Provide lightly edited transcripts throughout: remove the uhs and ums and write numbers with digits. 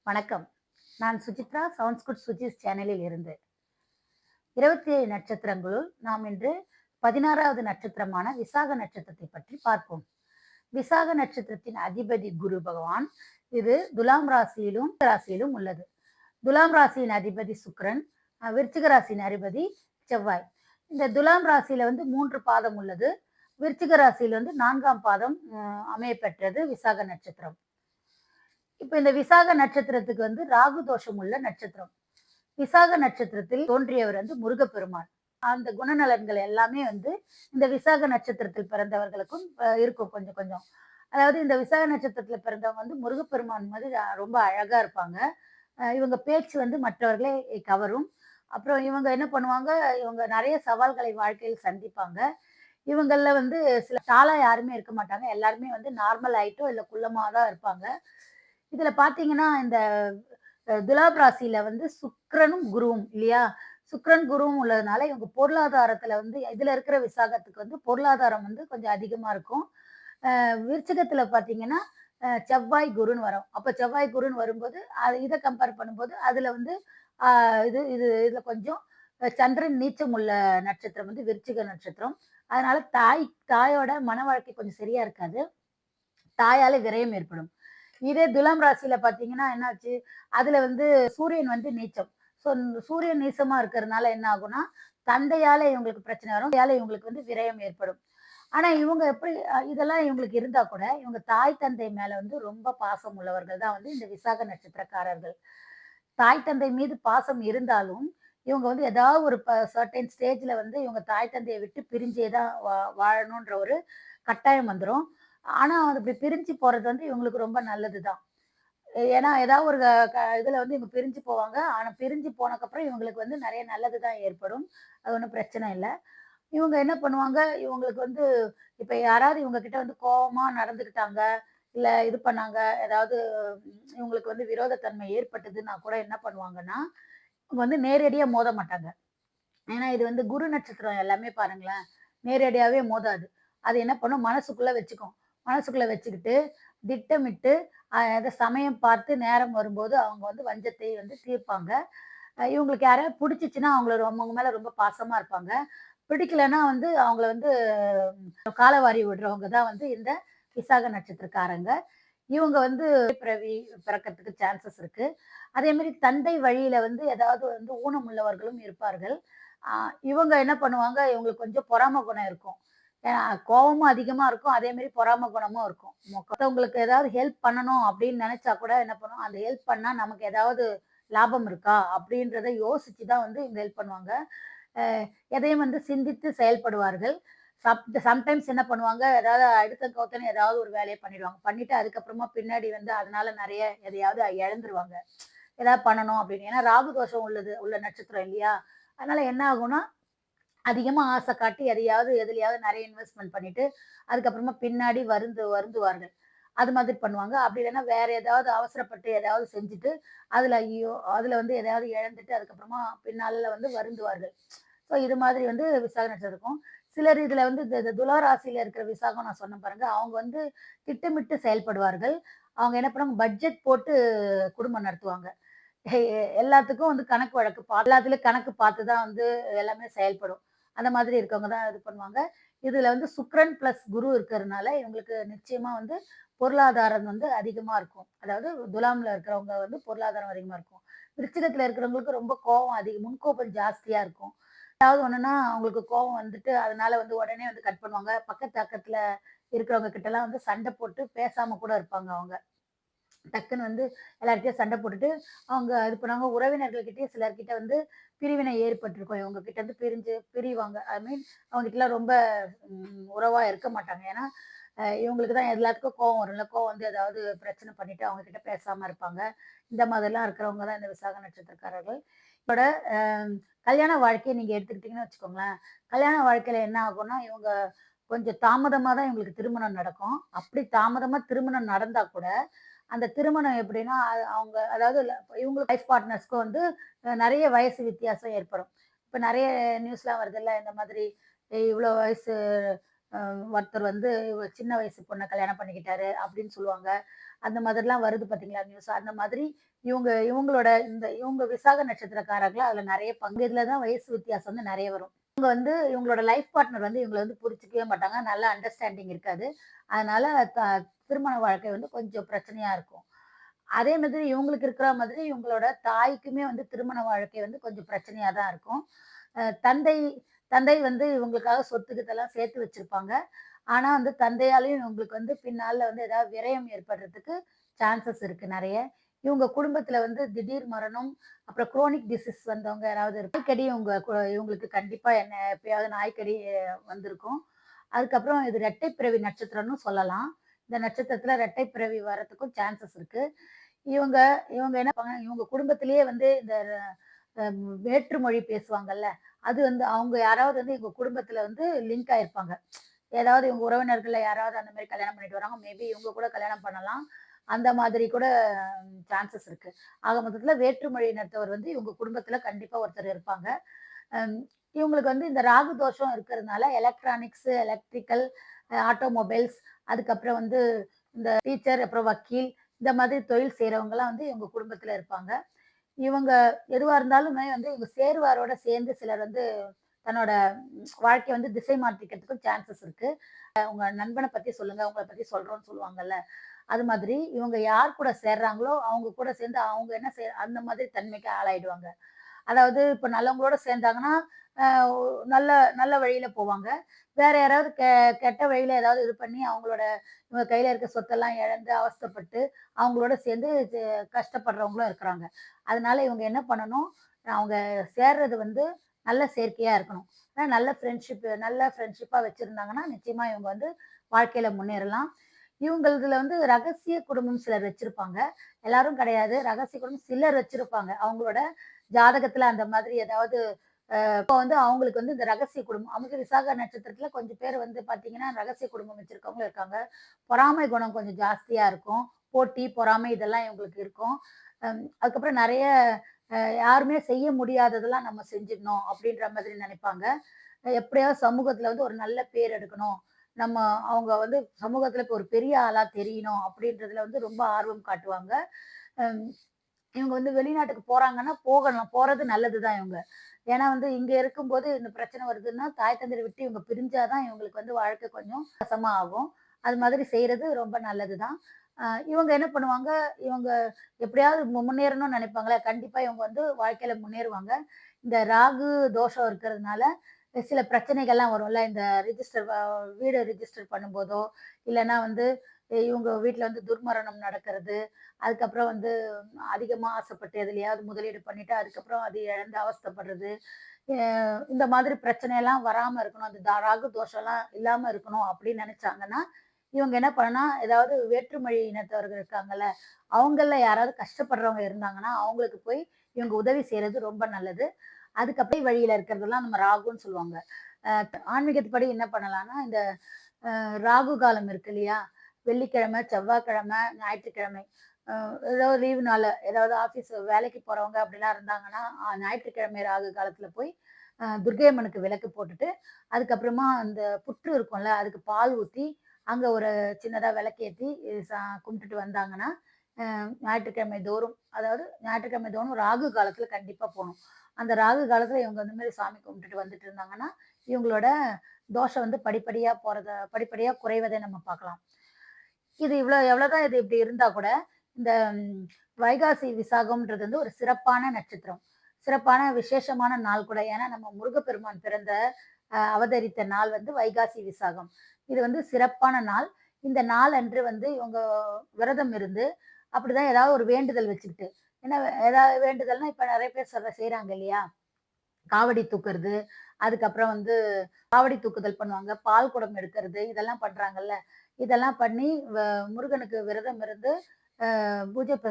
வணக்கம். நான் Suchitra sounds good Suji's சேனலில் இருந்து. 27 நட்சத்திரங்களுள் நாம் இன்று 16வது நட்சத்திரமான விசாக நட்சத்திரத்தை பற்றி பார்ப்போம். விசாக நட்சத்திரத்தின் அதிபதி குரு பகவான். இது துலாம் ராசியிலும் உள்ளது. துலாம் ராசியின் அதிபதி சுக்கிரன், விருச்சிக ராசியின் அதிபதி செவ்வாய். இந்த துலாம் ராசியில வந்து 3 பாதம் உள்ளது. விருச்சிக ராசியில் வந்து 4ஆம் பாதம் அமையப்பெற்றது விசாக நட்சத்திரம். இப்ப இந்த விசாக நட்சத்திரத்துக்கு வந்து ராகு தோஷம் உள்ள நட்சத்திரம். விசாக நட்சத்திரத்தில் தோன்றியவர் வந்து முருகப்பெருமான். அந்த குணநலன்கள் எல்லாமே வந்து இந்த விசாக நட்சத்திரத்தில் பிறந்தவர்களுக்கும் இருக்கும் கொஞ்சம் கொஞ்சம். அதாவது இந்த விசாக நட்சத்திரத்துல பிறந்தவங்க வந்து முருகப்பெருமான் மாதிரி ரொம்ப அழகா இருப்பாங்க. இவங்க பேச்சு வந்து மற்றவர்களை கவரும். அப்புறம் இவங்க என்ன பண்ணுவாங்க, இவங்க நெறைய சவால்களை வாழ்க்கையில் சந்திப்பாங்க. இவங்கள்ல வந்து சில டாலா யாருமே இருக்க மாட்டாங்க. எல்லாருமே வந்து நார்மல் ஹைட்டோ இல்ல குள்ளமா தான் இருப்பாங்க. இதுல பார்த்தீங்கன்னா, இந்த துலாம் ராசியில வந்து சுக்கிரனும், குருவும் இல்லையா? சுக்கிரன், குருவும் உள்ளதுனால இவங்க பொருளாதாரத்துல வந்து இதுல இருக்கிற விசாகத்துக்கு வந்து பொருளாதாரம் வந்து கொஞ்சம் அதிகமா இருக்கும். விருச்சிகத்துல பார்த்தீங்கன்னா, செவ்வாய், குருன்னு வரும். அப்ப செவ்வாய், குருன்னு வரும்போது, இத கம்பேர் பண்ணும்போது அதுல வந்து அ இது இது இதுல கொஞ்சம் சந்திரன் நீச்சம் உள்ள நட்சத்திரம் வந்து விருச்சிக நட்சத்திரம். அதனால தாயோட மன வாழ்க்கை கொஞ்சம் சரியா இருக்காது. தாயால விரயம் ஏற்படும். இதே துலாம் ராசியில பார்த்தீங்கன்னா என்னாச்சு, அதுல வந்து சூரியன் வந்து நீச்சம். ஸோ சூரியன் நீசமா இருக்கிறதுனால என்ன ஆகும்னா, தந்தையால இவங்களுக்கு பிரச்சனை வரும். தந்தையால இவங்களுக்கு வந்து விரயம் ஏற்படும். ஆனா இவங்க எப்படி இதெல்லாம் இவங்களுக்கு இருந்தா கூட, இவங்க தாய் தந்தை மேல வந்து ரொம்ப பாசம் உள்ளவர்கள் தான் வந்து இந்த விசாக நட்சத்திரக்காரர்கள். தாய் தந்தை மீது பாசம் இருந்தாலும், இவங்க வந்து ஏதாவது ஒரு சர்டைன் ஸ்டேஜ்ல வந்து இவங்க தாய் தந்தைய விட்டு பிரிஞ்சே தான் வாழணுன்ற ஒரு கட்டாயம் வந்துரும். ஆனா, அது இப்படி பிரிஞ்சு போறது வந்து இவங்களுக்கு ரொம்ப நல்லது தான். ஏன்னா, ஏதாவது ஒரு இதுல வந்து இவங்க பிரிஞ்சு போவாங்க. ஆனா, பிரிஞ்சு போனக்கப்புறம் இவங்களுக்கு வந்து நெறைய நல்லது தான் ஏற்படும். அது ஒண்ணும் பிரச்சனை இல்ல. இவங்க என்ன பண்ணுவாங்க, இவங்களுக்கு வந்து இப்ப யாராவது இவங்க கிட்ட வந்து கோவமா நடந்துக்கிட்டாங்க, இல்ல இது பண்ணாங்க, ஏதாவது இவங்களுக்கு வந்து விரோதத்தன்மை ஏற்பட்டதுன்னா கூட என்ன பண்ணுவாங்கன்னா, இவங்க வந்து நேரடியா மோத மாட்டாங்க. ஏன்னா, இது வந்து குரு நட்சத்திரம் எல்லாமே பாருங்களேன், நேரடியாவே மோதாது. அது என்ன பண்ணும், மனசுக்குள்ள வச்சுக்கும். மனசுக்குள்ள வச்சுக்கிட்டு, திட்டமிட்டு, அத சமயம் பார்த்து நேரம் வரும்போது அவங்க வந்து வஞ்சத்தை வந்து தீர்ப்பாங்க. இவங்களுக்கு யாரையாவது புடிச்சுச்சுன்னா, அவங்க மேல ரொம்ப பாசமா இருப்பாங்க. பிடிக்கலன்னா வந்து அவங்கள வந்து காலவாரி விடுறவங்க தான் வந்து இந்த விசாக நட்சத்திரக்காரங்க. இவங்க வந்து பிறவி பிறக்கறதுக்கு சான்சஸ் இருக்கு. அதே மாரி தந்தை வழியில வந்து ஏதாவது வந்து ஊனம் உள்ளவர்களும் இருப்பார்கள். அ இவங்க என்ன பண்ணுவாங்க, இவங்களுக்கு கொஞ்சம் பொறாம குணம் இருக்கும். கோவமும் அதிகமா இருக்கும். அதே மாரி பொறாம குணமும் இருக்கும். மத்தவங்களுக்கு ஏதாவது ஹெல்ப் பண்ணணும் அப்படின்னு நெனைச்சா கூட என்ன பண்ணுவோம், அந்த ஹெல்ப் பண்ணா நமக்கு ஏதாவது லாபம் இருக்கா? அப்படின்றத யோசிச்சு தான் வந்து இவங்க ஹெல்ப் பண்ணுவாங்க. அ எதையும் வந்து சிந்தித்து செயல்படுவார்கள். சம்டைம்ஸ் என்ன பண்ணுவாங்க, ஏதாவது அடுத்த கவுத்தன ஏதாவது ஒரு வேலைய பண்ணிடுவாங்க. பண்ணிட்டு அதுக்கப்புறமா பின்னாடி வந்து அதனால நெறைய எதையாவது இழந்துருவாங்க. ஏதாவது பண்ணணும் அப்படின்னு. ஏன்னா ராகு தோஷம் உள்ள நட்சத்திரம் இல்லையா? அதனால என்ன ஆகும்னா, அதிகமா ஆசை காட்டி எதுலயாவது நெறைய இன்வெஸ்ட்மென்ட் பண்ணிட்டு, அதுக்கப்புறமா பின்னாடி வருந்துவார்கள். அது மாதிரி பண்ணுவாங்க. அப்படி இல்லன்னா வேற ஏதாவது அவசரப்பட்டு ஏதாவது செஞ்சுட்டு, அதுல வந்து எதையாவது இழந்துட்டு அதுக்கப்புறமா பின்னால வந்து வருந்துவார்கள். ஸோ இது மாதிரி வந்து விசாக நட்சத்திரம் இருக்கும். சிலர் இதுல வந்து இந்த துலா ராசியில இருக்கிற விசாகம் நான் சொன்னேன் பாருங்க, அவங்க வந்து திட்டமிட்டு செயல்படுவார்கள். அவங்க என்ன பண்ணுவாங்க, பட்ஜெட் போட்டு குடும்பம் நடத்துவாங்க. எல்லாத்துக்கும் வந்து கணக்கு வழக்கு எல்லாத்துலயும் கணக்கு பார்த்து தான் வந்து எல்லாமே செயல்படும். அந்த மாதிரி இருக்கவங்க தான் இது பண்ணுவாங்க. இதுல வந்து சுக்கிரன் பிளஸ் குரு இருக்கிறதுனால இவங்களுக்கு நிச்சயமா வந்து பொருளாதாரம் வந்து அதிகமா இருக்கும். அதாவது துலாம்ல இருக்கிறவங்க வந்து பொருளாதாரம் அதிகமா இருக்கும். விருச்சிகத்துல இருக்கிறவங்களுக்கு ரொம்ப கோவம் அதிகம். முன்கோபம் ஜாஸ்தியா இருக்கும். ஏதாவது ஒண்ணுன்னா அவங்களுக்கு கோவம் வந்துட்டு, அதனால வந்து உடனே வந்து கட் பண்ணுவாங்க. பக்கத்து அக்கத்துல இருக்கிறவங்க கிட்டலாம் வந்து சண்டை போட்டு பேசாம கூட இருப்பாங்க அவங்க. டக்குன்னு வந்து எல்லார்கிட்டயும் சண்டை போட்டுட்டு, அவங்க இது பண்ணுவாங்க. உறவினர்கள்கிட்டயும் சிலர்கிட்ட வந்து பிரிவினை ஏற்பட்டிருக்கும். இவங்க கிட்ட இருந்து பிரிவாங்க. ஐ மீன் அவங்ககிட்டலாம் ரொம்ப உறவா இருக்க மாட்டாங்க. ஏன்னா, இவங்களுக்கு தான் எல்லாத்துக்கும் கோவம் வரும்ல. கோவம் வந்து ஏதாவது பிரச்சனை பண்ணிட்டு அவங்க கிட்ட பேசாம இருப்பாங்க. இந்த மாதிரிலாம் இருக்கிறவங்க தான் இந்த விசாக நட்சத்திரக்காரர்கள். இதோட அ கல்யாண வாழ்க்கைய நீங்க எடுத்துக்கிட்டீங்கன்னு வச்சுக்கோங்களேன். கல்யாண வாழ்க்கையில என்ன ஆகும்னா, இவங்க கொஞ்சம் தாமதமா தான் இவங்களுக்கு திருமணம் நடக்கும். அப்படி தாமதமா திருமணம் நடந்தா கூட, அந்த திருமணம் எப்படின்னா, அவங்க அதாவது இவங்களுக்கு லைஃப் பார்ட்னர்ஸ்க்கும் வந்து நெறைய வயசு வித்தியாசம் ஏற்படும். இப்ப நெறைய நியூஸ்லாம் வருதுல்ல, இந்த மாதிரி இவ்ளோ வயசு ஒருத்தர் வந்து சின்ன வயசு பொண்ண கல்யாணம் பண்ணிக்கிட்டாரு அப்படின்னு சொல்லுவாங்க. அந்த மாதிரிலாம் வருது பார்த்தீங்களா நியூஸ். அந்த மாதிரி இவங்களோட இவங்க விசாக நட்சத்திரக்காரர்கள் அதுல நெறைய பங்கு. இதுல தான் வயசு வித்தியாசம் வந்து நெறைய வரும். இவங்களோட லைஃப் பார்ட்னர் வந்து இவங்கள வந்து புரிஞ்சுக்கவே மாட்டாங்க. நல்ல அண்டர்ஸ்டாண்டிங் இருக்காது. அதனால த திருமண வாழ்க்கை வந்து கொஞ்சம் பிரச்சனையா இருக்கும். அதே மாதிரி இவங்களுக்கு இருக்கிற மாதிரி இவங்களோட தாய்க்குமே வந்து திருமண வாழ்க்கை வந்து கொஞ்சம் பிரச்சனையா தான் இருக்கும். அ தந்தை தந்தை வந்து இவங்களுக்காக சொத்து கித்தெல்லாம் சேர்த்து வச்சிருப்பாங்க. ஆனா வந்து தந்தையாலயும் இவங்களுக்கு வந்து பின்னால வந்து ஏதாவது விரயம் ஏற்படுறதுக்கு சான்சஸ் இருக்கு நெறைய. இவங்க குடும்பத்தில வந்து திடீர் மரணம், அப்புறம் குரோனிக் டிசீஸ் வந்தவங்க யாராவது நாய்க்கடி இவங்களுக்கு கண்டிப்பா எப்பயாவது நாய்க்கடி வந்திருக்கும். அதுக்கப்புறம் இது இரட்டை பிறவி நட்சத்திரம்னு சொல்லலாம். இந்த நட்சத்திரத்தில இரட்டை பிறவி வரதுக்கும் சான்சஸ் இருக்கு. இவங்க இவங்க என்ன பண்ணாங்க, இவங்க குடும்பத்திலேயே வந்து இந்த அ வேற்று மொழி பேசுவாங்கல்ல, அது வந்து அவங்க யாராவது வந்து இவங்க குடும்பத்தில வந்து லிங்க் ஆயிருப்பாங்க. ஏதாவது இவங்க உறவினர்கள்ல யாராவது அந்த மாரி கல்யாணம் பண்ணிட்டு வராங்க. மேபி இவங்க கூட கல்யாணம் பண்ணலாம். அந்த மாதிரி கூட சான்சஸ் இருக்கு. ஆக மொத்தத்தில வேற்று மொழி இனத்தவர் வந்து இவங்க குடும்பத்தில கண்டிப்பா ஒருத்தர் இருப்பாங்க. அம் இவங்களுக்கு வந்து இந்த ராகு தோஷம் இருக்கிறதுனால எலக்ட்ரானிக்ஸ், எலக்ட்ரிக்கல், ஆட்டோமொபைல்ஸ், அதுக்கப்புறம் வந்து இந்த டீச்சர், அப்புறம் வக்கீல், இந்த மாதிரி தொழில் செய்றவங்கலாம் வந்து இவங்க குடும்பத்தில இருப்பாங்க. இவங்க எதுவா இருந்தாலுமே வந்து இவங்க சேருவாரோட சேர்ந்து சிலர் வந்து தன்னோட வாழ்க்கைய வந்து திசை மாத்திக்கிறதுக்கும் சான்சஸ் இருக்கு. உங்க நண்பன பத்தி சொல்லுங்க, உங்கள பத்தி சொல்றோம்ன்னு சொல்லுவாங்கல்ல. அது மாதிரி இவங்க யார் கூட சேர்றாங்களோ, அவங்க கூட சேர்ந்து அவங்க என்ன அந்த மாதிரி தன்மைக்கு ஆளாயிடுவாங்க. அதாவது இப்ப நல்லவங்களோட சேர்ந்தாங்கன்னா, அ நல்ல நல்ல வழியில போவாங்க. வேற யாராவது கெட்ட வழியில ஏதாவது இது பண்ணி அவங்களோட இவங்க கையில இருக்க சொத்தெல்லாம் இழந்து அவஸ்தைப்பட்டு, அவங்களோட சேர்ந்து கஷ்டப்படுறவங்களும் இருக்கிறாங்க. அதனால இவங்க என்ன பண்ணணும், அவங்க சேர்றது வந்து நல்ல சேர்க்கையா இருக்கணும். நல்ல ஃப்ரெண்ட்ஷிப்பா வச்சிருந்தாங்கன்னா, நிச்சயமா இவங்க வந்து வாழ்க்கையில முன்னேறலாம். இவங்கள்துல வந்து ரகசிய குடும்பம் சிலர் வச்சிருப்பாங்க. எல்லாரும் கிடையாது. ரகசிய குடும்பம் சிலர் வச்சிருப்பாங்க. அவங்களோட ஜாதகத்துல அந்த மாதிரி ஏதாவது இப்போ வந்து அவங்களுக்கு வந்து இந்த ரகசிய குடும்பம் அவங்க விசாக நட்சத்திரத்துல கொஞ்சம் பேர் வந்து பார்த்தீங்கன்னா, ரகசிய குடும்பம் வச்சிருக்கவங்களும் இருக்காங்க. பொறாமை குணம் கொஞ்சம் ஜாஸ்தியா இருக்கும். போட்டி, பொறாமை இதெல்லாம் இவங்களுக்கு இருக்கும். அதுக்கப்புறம் நெறைய யாருமே செய்ய முடியாததெல்லாம் நம்ம செஞ்சிடணும் அப்படின்ற மாதிரி நினைப்பாங்க. எப்படியாவது சமூகத்துல வந்து ஒரு நல்ல பேர் எடுக்கணும். நம்ம அவங்க வந்து சமூகத்துல இப்போ ஒரு பெரிய ஆளா தெரியணும் அப்படின்றதுல வந்து ரொம்ப ஆர்வம் காட்டுவாங்க. அம் இவங்க வந்து வெளிநாட்டுக்கு போறாங்கன்னா, போகணும். போறது நல்லது தான் இவங்க. ஏன்னா வந்து இங்க இருக்கும்போது இந்த பிரச்சனை வருதுன்னா, தாய் தந்தையர விட்டு இவங்க பிரிஞ்சா தான் இவங்களுக்கு வந்து வாழ்க்கை கொஞ்சம் கஷ்டமா ஆகும். அது மாதிரி செய்றது ரொம்ப நல்லது தான். இவங்க என்ன பண்ணுவாங்க, இவங்க எப்படியாவது முன்னேறணும்னு நினைப்பாங்கல்ல, கண்டிப்பா இவங்க வந்து வாழ்க்கையில முன்னேறுவாங்க. இந்த ராகு தோஷம் இருக்கிறதுனால, சில பிரச்சனைகள்லாம் வரும்ல. இந்த வீடு ரிஜிஸ்டர் பண்ணும்போதோ, இல்லன்னா வந்து இவங்க வீட்ல வந்து துர்மரணம் நடக்கிறது. அதுக்கப்புறம் வந்து அதிகமா ஆசைப்பட்டு எதுலயாவது முதலீடு பண்ணிட்டு, அதுக்கப்புறம் அது இழந்து அவஸ்தைப்படுறது. அ இந்த மாதிரி பிரச்சனையெல்லாம் வராம இருக்கணும். அந்த ராகு தோஷம்லாம் இல்லாம இருக்கணும் அப்படின்னு நெனைச்சாங்கன்னா, இவங்க என்ன பண்ணலாம், ஏதாவது வேற்றுமொழி இனத்தவர்கள் இருக்காங்கல்ல, அவங்கள்ல யாராவது கஷ்டப்படுறவங்க இருந்தாங்கன்னா, அவங்களுக்கு போய் இவங்க உதவி செய்றது ரொம்ப நல்லது. அதுக்கப்புறம் வழியில இருக்கிறதெல்லாம் நம்ம ராகுன்னு சொல்லுவாங்க. அ ஆன்மீகத்துப்படி என்ன பண்ணலாம்னா, இந்த ராகு காலம் இருக்கு இல்லையா? வெள்ளிக்கிழமை, செவ்வாய்க்கிழமை, ஞாயிற்றுக்கிழமை அ ஏதாவது லீவு நாள்ல ஏதாவது ஆஃபீஸ் வேலைக்கு போறவங்க அப்படிலாம் இருந்தாங்கன்னா, ஞாயிற்றுக்கிழமை ராகு காலத்துல போய் துர்க்கை அம்மனுக்கு விளக்கு போட்டுட்டு, அதுக்கப்புறமா அந்த புற்று இருக்கும்ல, அதுக்கு பால் ஊத்தி, அங்க ஒரு சின்னதா விளக்கேத்தி கும்பிட்டுட்டு வந்தாங்கன்னா, ஞாயிற்றுக்கிழமை தோறும் ராகு காலத்துல கண்டிப்பா போணும். அந்த ராகு காலத்துல இவங்க இந்த மாரி சாமி கும்பிட்டுட்டு வந்துட்டு இருந்தாங்கன்னா, இவங்களோட தோஷம் வந்து படிப்படியா குறைவதை நம்ம பார்க்கலாம். இது எவ்வளோதான் இது இப்படி இருந்தா கூட, இந்த வைகாசி விசாகம்ன்றது வந்து ஒரு சிறப்பான நட்சத்திரம். சிறப்பான விசேஷமான நாள் கூட. ஏன்னா, நம்ம முருகப்பெருமான் பிறந்த அவதரித்த நாள் வந்து வைகாசி விசாகம். இது வந்து சிறப்பான நாள். இந்த நாள் அன்று வந்து இவங்க விரதம் இருந்து, அப்படிதான் ஏதாவது ஒரு வேண்டுதல் வச்சுக்கிட்டு, ஏன்னா ஏதாவது வேண்டுதல்னா இப்ப நெறைய பேர் செய்றாங்க இல்லையா? காவடி தூக்குறது, அதுக்கப்புறம் வந்து காவடி தூக்குதல் பண்ணுவாங்க. பால் குடம் எடுக்கிறது, இதெல்லாம் பண்றாங்கல்ல. இதெல்லாம் பண்ணி முருகனுக்கு விரதம் இருந்து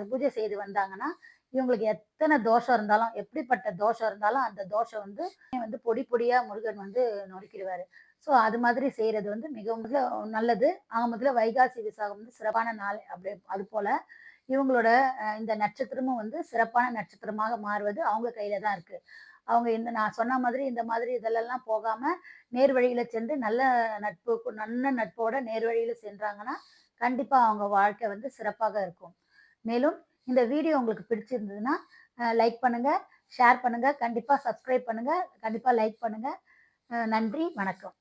பூஜை செய்து வந்தாங்கன்னா, இவங்களுக்கு எத்தன தோஷம் இருந்தாலும், எப்படிப்பட்ட தோஷம் இருந்தாலும், அந்த தோஷம் வந்து பொடி பொடியா முருகன் வந்து நொறுக்கிடுவாரு. ஸோ அது மாதிரி செய்றது வந்து மிகவும் நல்லது. ஆக மொத்தத்துல வைகாசி விசாகம் வந்து சிறப்பான நாள் அதுபோல இவங்களோட இந்த நட்சத்திரமும் வந்து சிறப்பான நட்சத்திரமாக மாறுவது அவங்க கையில தான் இருக்கு. அவங்க இந்த நான் சொன்ன மாதிரி இந்த மாதிரி இதெல்லாம் போகாம நேர் வழியில சென்று நல்ல நட்போட நேர் வழியில சென்றாங்கன்னா கண்டிப்பா அவங்க வாழ்க்கை வந்து சிறப்பாக இருக்கும். மேலும் இந்த வீடியோ உங்களுக்கு பிடிச்சிருந்ததுன்னா லைக் பண்ணுங்க, ஷேர் பண்ணுங்க, கண்டிப்பா சப்ஸ்கிரைப் பண்ணுங்க, கண்டிப்பா லைக் பண்ணுங்க. நன்றி, வணக்கம்.